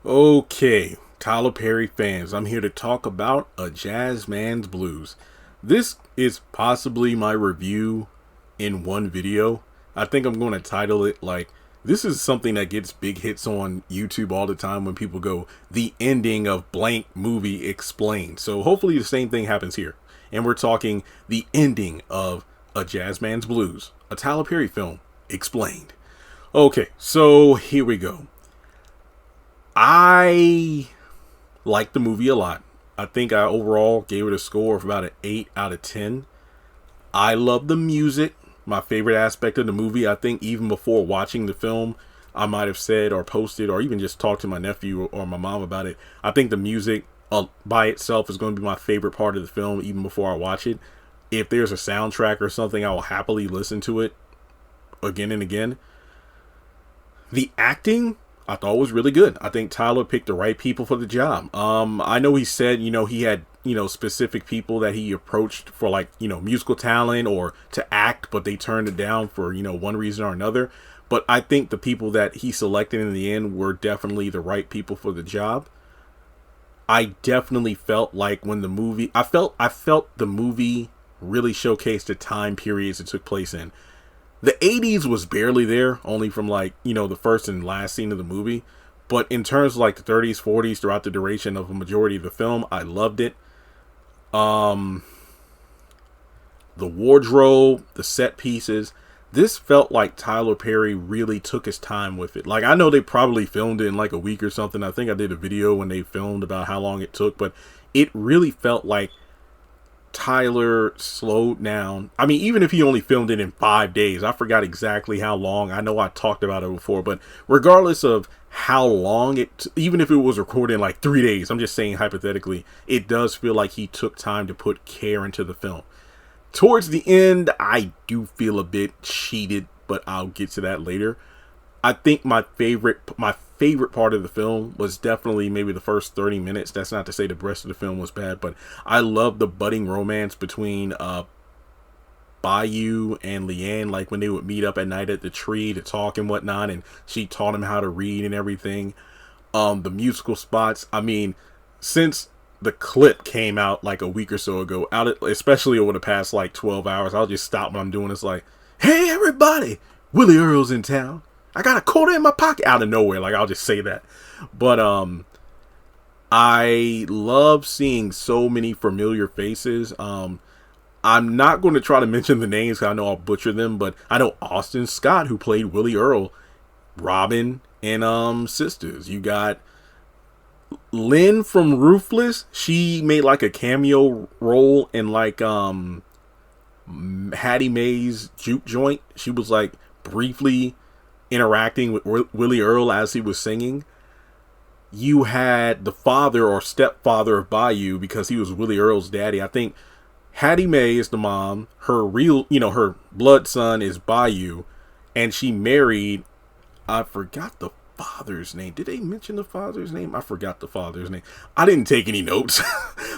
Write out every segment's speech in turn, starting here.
Okay, Tyler Perry fans, I'm here to talk about A Jazzman's Blues. This is possibly my review in one video. I think I'm going to title it like, this is something that gets big hits on YouTube all the time when people go, the ending of blank movie explained. So hopefully the same thing happens here. And we're talking the ending of A Jazzman's Blues, a Tyler Perry film, explained. Okay, so here we go. I like the movie a lot. I think I overall gave it a score of about an 8 out of 10. I love the music. My favorite aspect of the movie, I think even before watching the film, I might have said or posted or even just talked to my nephew or my mom about it. I think the music by itself is going to be my favorite part of the film even before I watch it. If there's a soundtrack or something, I will happily listen to it again and again. The acting, I thought was really good. I think Tyler picked the right people for the job. I know he said, he had, specific people that he approached for like, musical talent or to act, but they turned it down for, one reason or another. But I think the people that he selected in the end were definitely the right people for the job. I definitely felt like when the movie, I felt the movie really showcased the time periods it took place in. The 80s was barely there, only from like, the first and last scene of the movie. But in terms of like the 30s, 40s, throughout the duration of a majority of the film, I loved it. The wardrobe, the set pieces, this felt like Tyler Perry really took his time with it. Like, I know they probably filmed it in like a week or something. I think I did a video when they filmed about how long it took, but it really felt like Tyler slowed down. I mean, even if he only filmed it in 5 days, I forgot exactly how long. I know I talked about it before, but regardless of how long even if it was recorded in like 3 days, I'm just saying hypothetically, it does feel like he took time to put care into the film. Towards the end, I do feel a bit cheated, but I'll get to that later. I think my favorite part of the film was definitely maybe the first 30 minutes. That's not to say the rest of the film was bad, but I love the budding romance between Bayou and Leanne, like when they would meet up at night at the tree to talk and whatnot, and she taught him how to read and everything. The musical spots, I mean, since the clip came out like a week or so ago, especially over the past like 12 hours, I'll just stop what I'm doing. It's like, hey everybody, Willie Earl's in town. I got a quarter in my pocket, out of nowhere. Like, I'll just say that. But I love seeing so many familiar faces. I'm not going to try to mention the names because I know I'll butcher them, but I know Austin Scott, who played Willie Earl, Robin, and Sisters. You got Lynn from Ruthless. She made like a cameo role in like Hattie Mae's juke joint. She was like briefly interacting with Willie Earl as he was singing. You had the father or stepfather of Bayou, because he was Willie Earl's daddy. I think Hattie Mae is the mom. Her real, her blood son is Bayou, and she married, I forgot the father's name. Did they mention the father's name? I forgot the father's name. I didn't take any notes.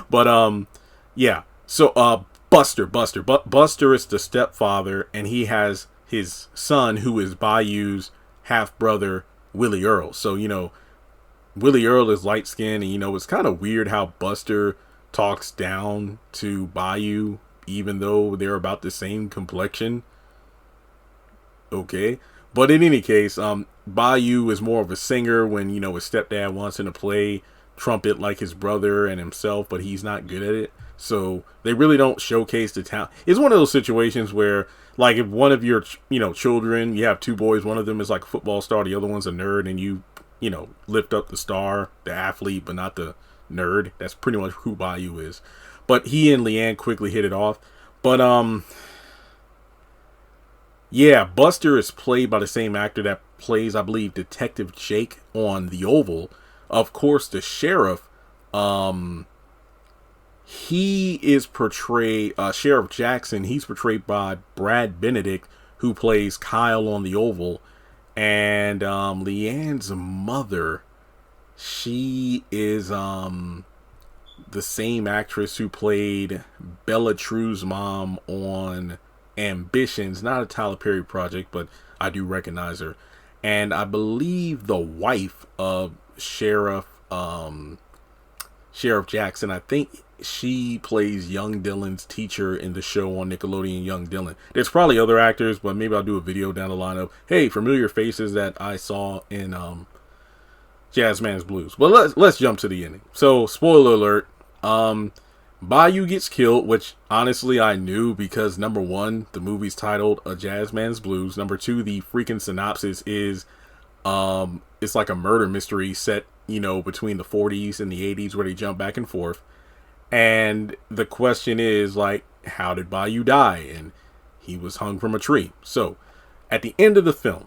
But yeah. So Buster is the stepfather, and he has his son, who is Bayou's half-brother, Willie Earl. So, Willie Earl is light-skinned, and, it's kind of weird how Buster talks down to Bayou, even though they're about the same complexion. Okay. But in any case, Bayou is more of a singer when, his stepdad wants him to play trumpet like his brother and himself, but he's not good at it. So they really don't showcase the talent. It's one of those situations where, like, if one of your, children, you have two boys, one of them is like a football star, the other one's a nerd, and you lift up the star, the athlete, but not the nerd. That's pretty much who Bayou is. But he and Leanne quickly hit it off. But, yeah, Buster is played by the same actor that plays, I believe, Detective Jake on The Oval. Of course, the sheriff, he is portrayed, Sheriff Jackson, he's portrayed by Brad Benedict, who plays Kyle on The Oval. And Leanne's mother, she is the same actress who played Bella True's mom on Ambitions, not a Tyler Perry project, but I do recognize her. And I believe the wife of Sheriff Jackson. I think she plays Young Dylan's teacher in the show on Nickelodeon, Young Dylan. There's probably other actors, but maybe I'll do a video down the line of, hey, familiar faces that I saw in Jazzman's Blues. But let's jump to the ending. So, spoiler alert, Bayou gets killed, which honestly I knew because number one, the movie's titled A Jazzman's Blues. Number two, the freaking synopsis is it's like a murder mystery set, between the 40s and the 80s where they jump back and forth. And the question is, like, how did Bayou die? And he was hung from a tree. So, at the end of the film,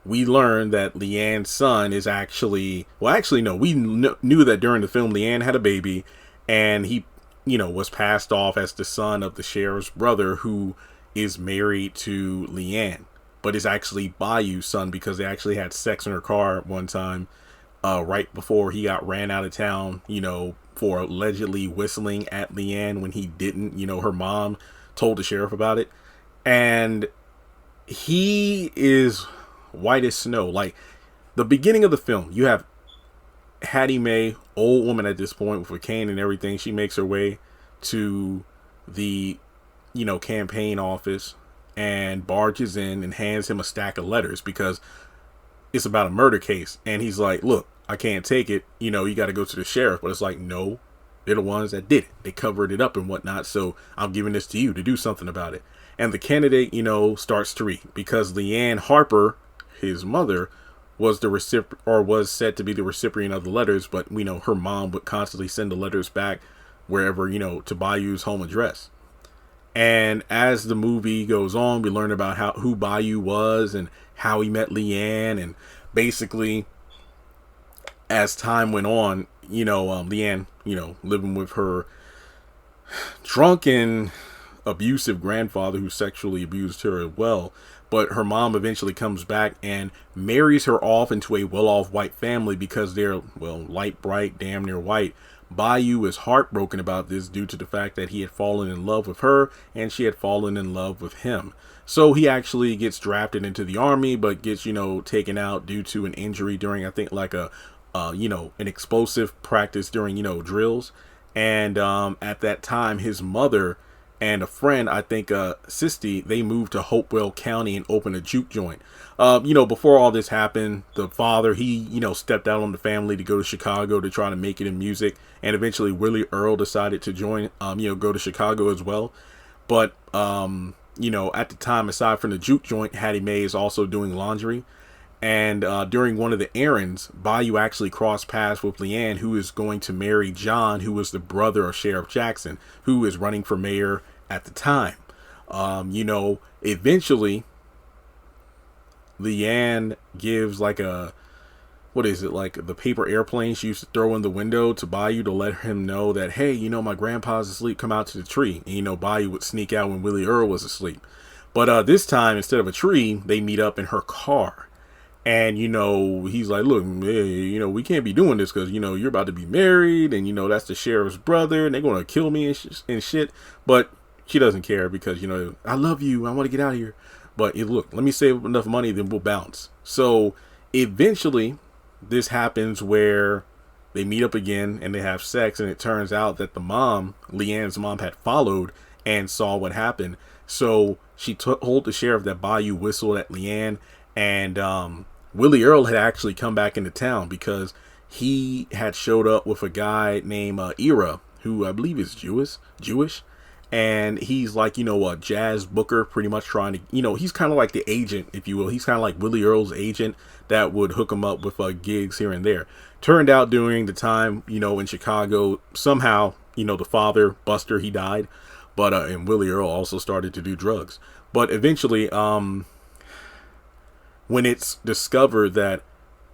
we learned that Leanne's son is actually, no, we knew that during the film Leanne had a baby, and he, was passed off as the son of the sheriff's brother who is married to Leanne, but is actually Bayou's son because they actually had sex in her car one time. Right before he got ran out of town, for allegedly whistling at Leanne when he didn't. Her mom told the sheriff about it. And he is white as snow. Like, the beginning of the film, you have Hattie Mae, old woman at this point with a cane and everything. She makes her way to the, campaign office and barges in and hands him a stack of letters because it's about a murder case. And he's like, look, I can't take it. You got to go to the sheriff. But it's like, no, they're the ones that did it. They covered it up and whatnot. So I'm giving this to you to do something about it. And the candidate, starts to read because Leanne Harper, his mother, was the recipient or was said to be the recipient of the letters. But we know her mom would constantly send the letters back wherever, to Bayou's home address. And as the movie goes on, we learn about who Bayou was and how he met Leanne. And basically, as time went on, Leanne, living with her drunken, abusive grandfather who sexually abused her as well. But her mom eventually comes back and marries her off into a well-off white family because they're, light bright, damn near white. Bayou is heartbroken about this due to the fact that he had fallen in love with her and she had fallen in love with him. So he actually gets drafted into the army, but gets, taken out due to an injury during, I think, like an explosive practice during, drills. And at that time, his mother and a friend, I think, Sisti, they moved to Hopewell County and opened a juke joint. Before all this happened, the father, he, stepped out on the family to go to Chicago to try to make it in music. And eventually Willie Earl decided to join, go to Chicago as well. But, at the time, aside from the juke joint, Hattie Mae is also doing laundry. And during one of the errands, Bayou actually crossed paths with Leanne, who is going to marry John, who was the brother of Sheriff Jackson, who is running for mayor at the time. Eventually, Leanne gives like the paper airplane she used to throw in the window to Bayou to let him know that, hey, my grandpa's asleep, come out to the tree. And, Bayou would sneak out when Willie Earl was asleep. But this time, instead of a tree, they meet up in her car. And, he's like, look, hey, we can't be doing this because, you're about to be married and, that's the sheriff's brother and they're going to kill me and shit. But she doesn't care because, I love you. I want to get out of here. But look, let me save enough money, then we'll bounce. So eventually this happens where they meet up again and they have sex. And it turns out that the mom, Leanne's mom, had followed and saw what happened. So she told the sheriff that Bayou whistled at Leanne. And Willie Earl had actually come back into town because he had showed up with a guy named Ira, who I believe is Jewish. And he's like, a jazz booker, pretty much trying to, he's kind of like the agent, if you will. He's kind of like Willie Earl's agent that would hook him up with gigs here and there. Turned out during the time, in Chicago, somehow, the father, Buster, he died. But, and Willie Earl also started to do drugs. But eventually, when it's discovered that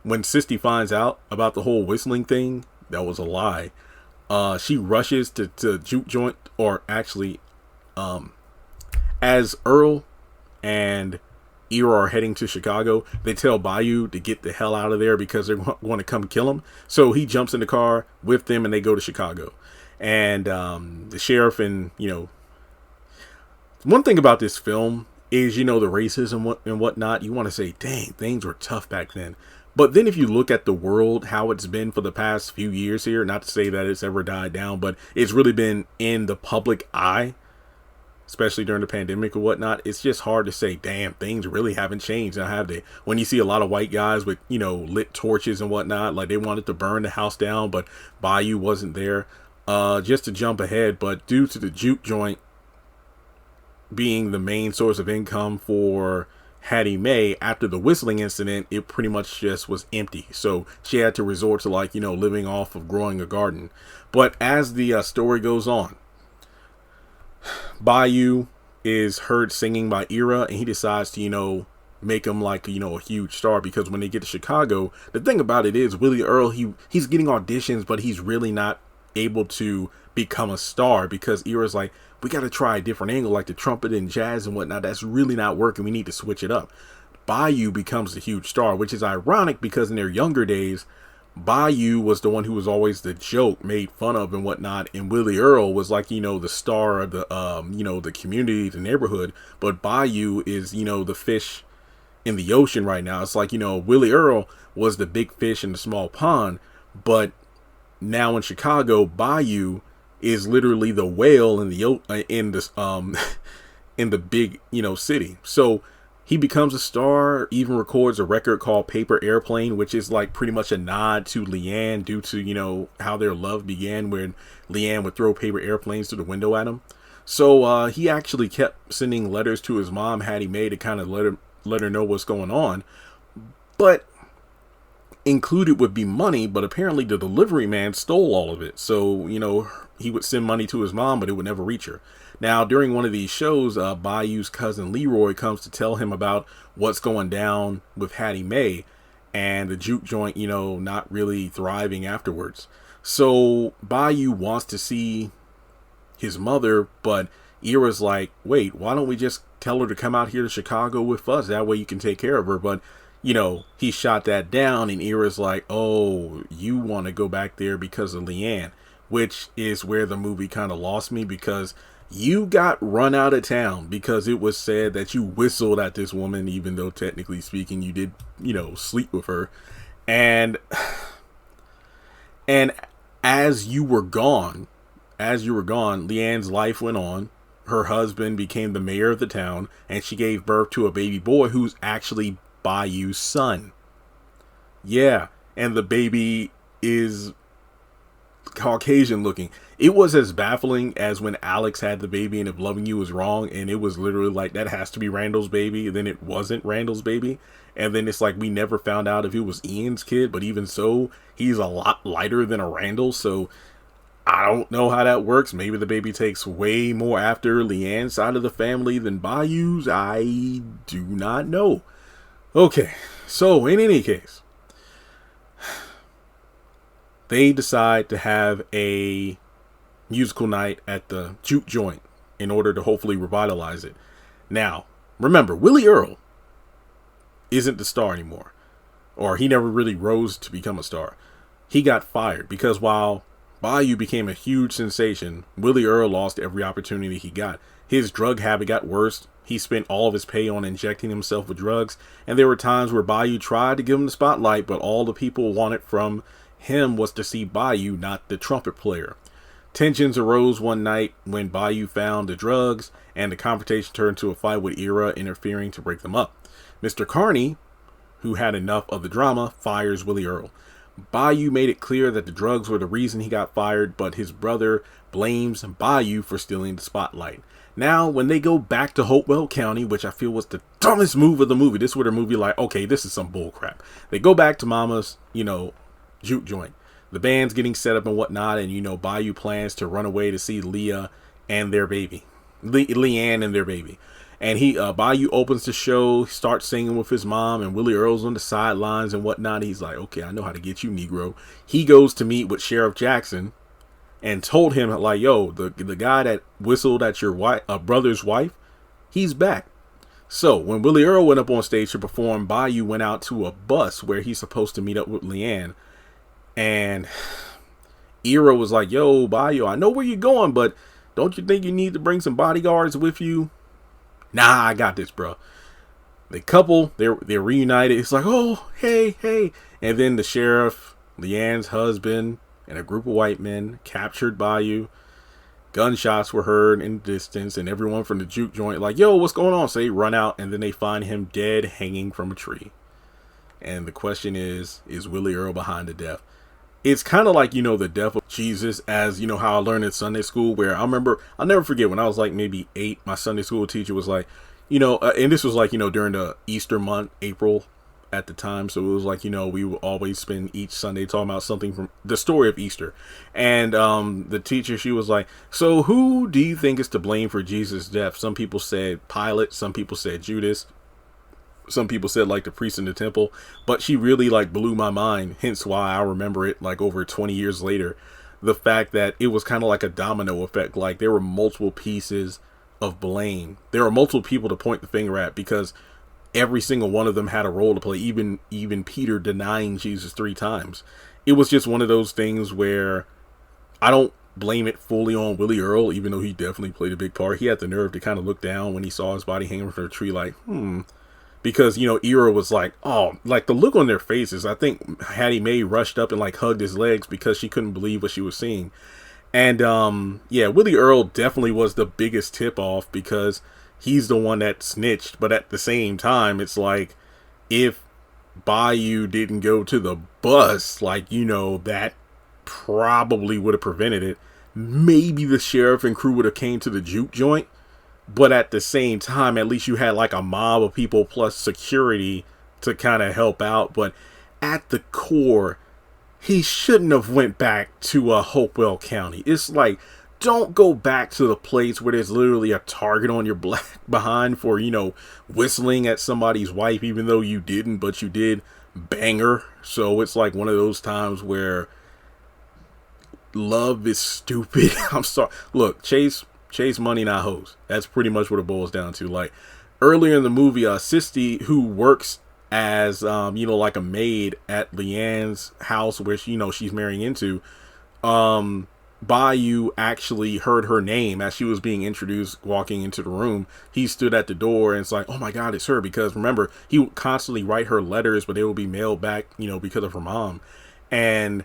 when Sisti finds out about the whole whistling thing, that was a lie. She rushes to juke joint, or actually, as Earl and Ira are heading to Chicago, they tell Bayou to get the hell out of there because they're going to come kill him. So he jumps in the car with them and they go to Chicago. And the sheriff and, one thing about this film is, the racism and whatnot. You want to say, dang, things were tough back then. But then if you look at the world, how it's been for the past few years here, not to say that it's ever died down, but it's really been in the public eye, especially during the pandemic or whatnot. It's just hard to say, damn, things really haven't changed. Now, have they? When you see a lot of white guys with, lit torches and whatnot, like they wanted to burn the house down, but Bayou wasn't there. Just to jump ahead, but due to the juke joint being the main source of income for Hattie Mae, after the whistling incident, it pretty much just was empty. So she had to resort to living off of growing a garden. But as the story goes on, Bayou is heard singing by Ira, and he decides to, make him a huge star, because when they get to Chicago, the thing about it is Willie Earl, he's getting auditions, but he's really not able to become a star, because Ira's like, we got to try a different angle, like the trumpet and jazz and whatnot. That's really not working. We need to switch it up. Bayou becomes the huge star, which is ironic because in their younger days, Bayou was the one who was always the joke, made fun of and whatnot, and Willie Earl was the star of the the community, the neighborhood. But Bayou is the fish in the ocean right now. It's like Willie Earl was the big fish in the small pond, but now in Chicago, Bayou is literally the whale in the in the big city. So he becomes a star, even records a record called Paper Airplane, which is pretty much a nod to Leanne, due to how their love began, when Leanne would throw paper airplanes through the window at him. So he actually kept sending letters to his mom, Hattie Mae, to kind of let her know what's going on. But included would be money, but apparently the delivery man stole all of it. So, he would send money to his mom, but it would never reach her. Now, during one of these shows, Bayou's cousin Leroy comes to tell him about what's going down with Hattie Mae and the juke joint, not really thriving afterwards. So Bayou wants to see his mother, but Ira's like, wait, why don't we just tell her to come out here to Chicago with us? That way you can take care of her. But he shot that down, and Ira's like, oh, you want to go back there because of Leanne, which is where the movie kind of lost me, because you got run out of town because it was said that you whistled at this woman, even though technically speaking you did, sleep with her. And as you were gone, Leanne's life went on. Her husband became the mayor of the town, and she gave birth to a baby boy who's actually Bayou's son. Yeah, and the baby is Caucasian looking. It was as baffling as when Alex had the baby and If Loving You Was Wrong, and it was literally like, that has to be Randall's baby, and then it wasn't Randall's baby, and then it's like we never found out if it was Ian's kid. But even so, he's a lot lighter than a Randall, so I don't know how that works. Maybe the baby takes way more after Leanne's side of the family than Bayou's. I do not know. Okay, so in any case, they decide to have a musical night at the juke joint in order to hopefully revitalize it. Now, remember, Willie Earl isn't the star anymore, or he never really rose to become a star. He got fired because while Bayou became a huge sensation, Willie Earl lost every opportunity he got. His drug habit got worse. He spent all of his pay on injecting himself with drugs, and there were times where Bayou tried to give him the spotlight, but all the people wanted from him was to see Bayou, not the trumpet player. Tensions arose one night when Bayou found the drugs, and the confrontation turned to a fight with Ira interfering to break them up. Mr. Carney, who had enough of the drama, fires Willie Earl. Bayou made it clear that the drugs were the reason he got fired, but his brother blames Bayou for stealing the spotlight. Now, when they go back to Hopewell County, which I feel was the dumbest move of the movie, this where the movie like, okay, this is some bull crap. They go back to Mama's, juke joint. The band's getting set up and whatnot, and Bayou plans to run away to see Leanne and their baby. And Bayou opens the show, starts singing with his mom, and Willie Earl's on the sidelines and whatnot. He's like, okay, I know how to get you, Negro. He goes to meet with Sheriff Jackson and told him, like, yo, the guy that whistled at your brother's wife, he's back. So when Willie Earl went up on stage to perform, Bayou went out to a bus where he's supposed to meet up with Leanne. And Ira was like, yo, Bayou, I know where you're going, but don't you think you need to bring some bodyguards with you? Nah, I got this, bro. The couple, they're reunited. It's like, oh, hey. And then the sheriff, Leanne's husband, and a group of white men captured Bayou. Gunshots were heard in the distance, and everyone from the juke joint like, yo, what's going on? So they run out, and then they find him dead hanging from a tree. And the question is Willie Earl behind the death? It's kind of like, the death of Jesus, as, how I learned in Sunday school, where I'll never forget when I was like maybe 8, my Sunday school teacher was like, and this was like, during the Easter month, April at the time. So it was like, we would always spend each Sunday talking about something from the story of Easter. And the teacher, she was like, so who do you think is to blame for Jesus' death? Some people said Pilate. Some people said Judas. Some people said like the priest in the temple, but she really like blew my mind. Hence why I remember it like over 20 years later. The fact that it was kind of like a domino effect. Like there were multiple pieces of blame. There were multiple people to point the finger at because every single one of them had a role to play. Even Peter denying Jesus 3 times. It was just one of those things where I don't blame it fully on Willie Earl, even though he definitely played a big part. He had the nerve to kind of look down when he saw his body hanging from a tree like, Because, Ira was like, oh, like the look on their faces. I think Hattie Mae rushed up and like hugged his legs because she couldn't believe what she was seeing. And, Willie Earl definitely was the biggest tip off because he's the one that snitched. But at the same time, it's like if Bayou didn't go to the bus, like, that probably would have prevented it. Maybe the sheriff and crew would have came to the juke joint. But at the same time, at least you had like a mob of people plus security to kind of help out. But at the core, he shouldn't have went back to Hopewell County. It's like, don't go back to the place where there's literally a target on your black behind for, whistling at somebody's wife, even though you didn't, but you did bang her. So it's like one of those times where love is stupid. I'm sorry. Look, Chase money, not hoes. That's pretty much what it boils down to. Like earlier in the movie, Sisty, who works as, like a maid at Leanne's house where she's marrying into, Bayou actually heard her name as she was being introduced walking into the room. He stood at the door and it's like, oh my God, it's her. Because remember, he would constantly write her letters, but they would be mailed back, because of her mom. And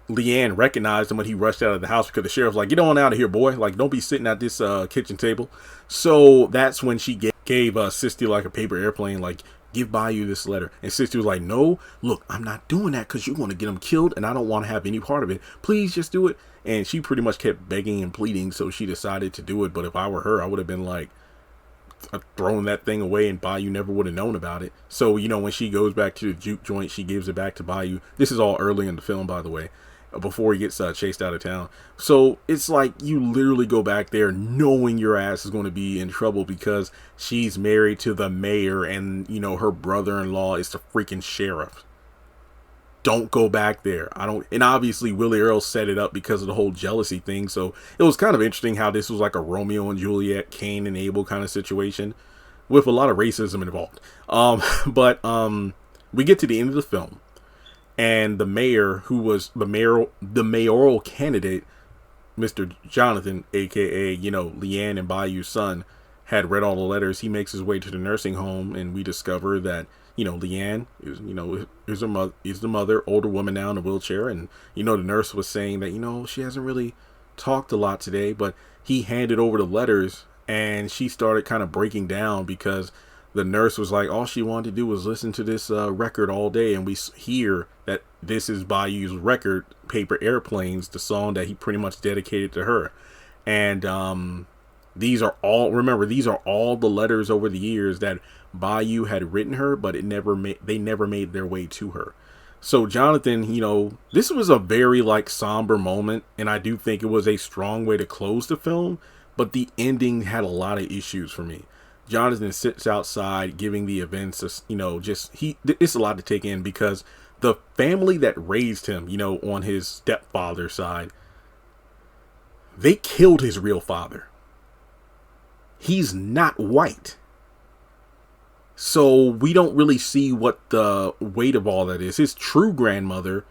Leanne recognized him when he rushed out of the house because the sheriff's like, get on out of here, boy. Like, don't be sitting at this kitchen table. So that's when she gave Sisty like a paper airplane, like, give Bayou this letter. And Sisty was like, no, look, I'm not doing that because you want to get him killed and I don't want to have any part of it. Please just do it. And she pretty much kept begging and pleading, so she decided to do it. But if I were her, I would have been like, thrown that thing away and Bayou never would have known about it. So, when she goes back to the juke joint, she gives it back to Bayou. This is all early in the film, by the way, before he gets chased out of town. So it's like you literally go back there knowing your ass is going to be in trouble because she's married to the mayor and her brother-in-law is the freaking sheriff. Don't go back there. And obviously Willie Earl set it up because of the whole jealousy thing. So it was kind of interesting how this was like a Romeo and Juliet, Cain and Abel kind of situation with a lot of racism involved. But we get to the end of the film. And the mayor, who was the mayoral candidate, Mr. Jonathan, aka, Leanne and Bayou's son, had read all the letters. He makes his way to the nursing home, and we discover that, Leanne is the mother, older woman now in a wheelchair. And, the nurse was saying that, she hasn't really talked a lot today, but he handed over the letters and she started kind of breaking down because the nurse was like, all she wanted to do was listen to this record all day. And we hear that this is Bayou's record, Paper Airplanes, the song that he pretty much dedicated to her. And these are all the letters over the years that Bayou had written her, but they never made their way to her. So Jonathan, this was a very like somber moment. And I do think it was a strong way to close the film, but the ending had a lot of issues for me. Jonathan sits outside giving the events, it's a lot to take in because the family that raised him, on his stepfather's side, they killed his real father. He's not white. So we don't really see what the weight of all that is. His true grandmother,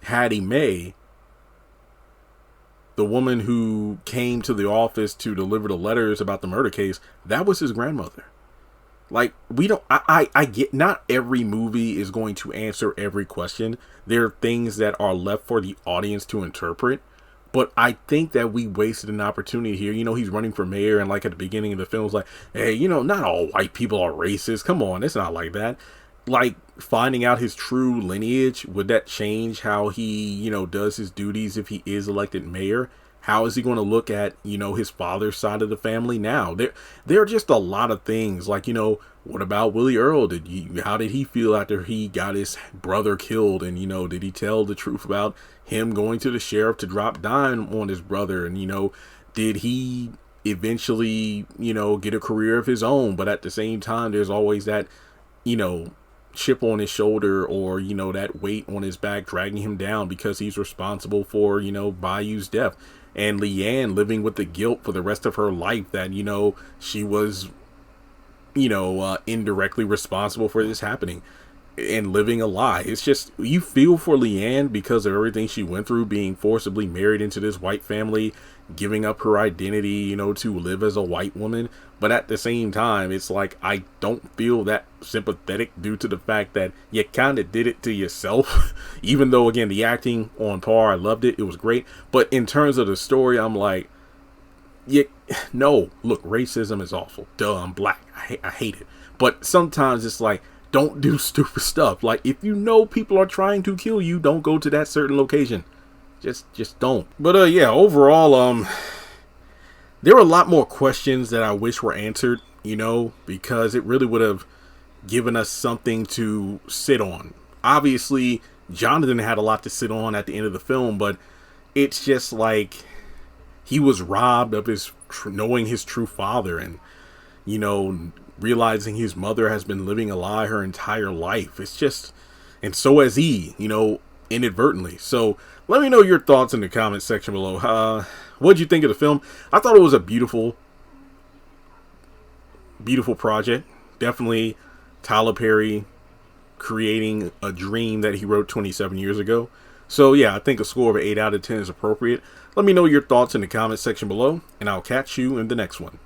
Hattie Mae, the woman who came to the office to deliver the letters about the murder case, that was his grandmother. Like, we don't, I get, not every movie is going to answer every question. There are things that are left for the audience to interpret. But I think that we wasted an opportunity here. You know, he's running for mayor, and like at the beginning of the film, it's like, hey, you know, not all white people are racist. Come on, it's not like that. Like, finding out his true lineage, would that change how he, you know, does his duties if he is elected mayor? How is he going to look at, you know, his father's side of the family now? There are just a lot of things. Like, you know, what about Willie Earl? How did he feel after he got his brother killed? And, you know, did he tell the truth about him going to the sheriff to drop dime on his brother? And, you know, did he eventually, you know, get a career of his own? But at the same time, there's always that, you know, chip on his shoulder, or, you know, that weight on his back dragging him down because he's responsible for, you know, Bayou's death. And Leanne living with the guilt for the rest of her life that, you know, she was, you know, indirectly responsible for this happening, and living a lie. It's just, you feel for Leanne because of everything she went through, being forcibly married into this white family, giving up her identity, you know, to live as a white woman. But at the same time, it's like, I don't feel that sympathetic due to the fact that you kind of did it to yourself. Even though, again, the acting on par, I loved it. It was great. But in terms of the story, I'm like, yeah, no, look, racism is awful. Duh, I'm black. I hate it. But sometimes it's like, don't do stupid stuff. Like, if you know people are trying to kill you, don't go to that certain location. Just don't. But yeah, overall, there were a lot more questions that I wish were answered, you know, because it really would have given us something to sit on. Obviously, Jonathan had a lot to sit on at the end of the film, but it's just like, he was robbed of his knowing his true father, and, you know, realizing his mother has been living a lie her entire life. It's just, and so has he, you know, inadvertently. So let me know your thoughts in the comment section below. What'd you think of the film? I thought it was a beautiful project. Definitely Tyler Perry creating a dream that he wrote 27 years ago. So yeah, I think a score of 8 out of 10 is appropriate. Let me know your thoughts in the comment section below, and I'll catch you in the next one.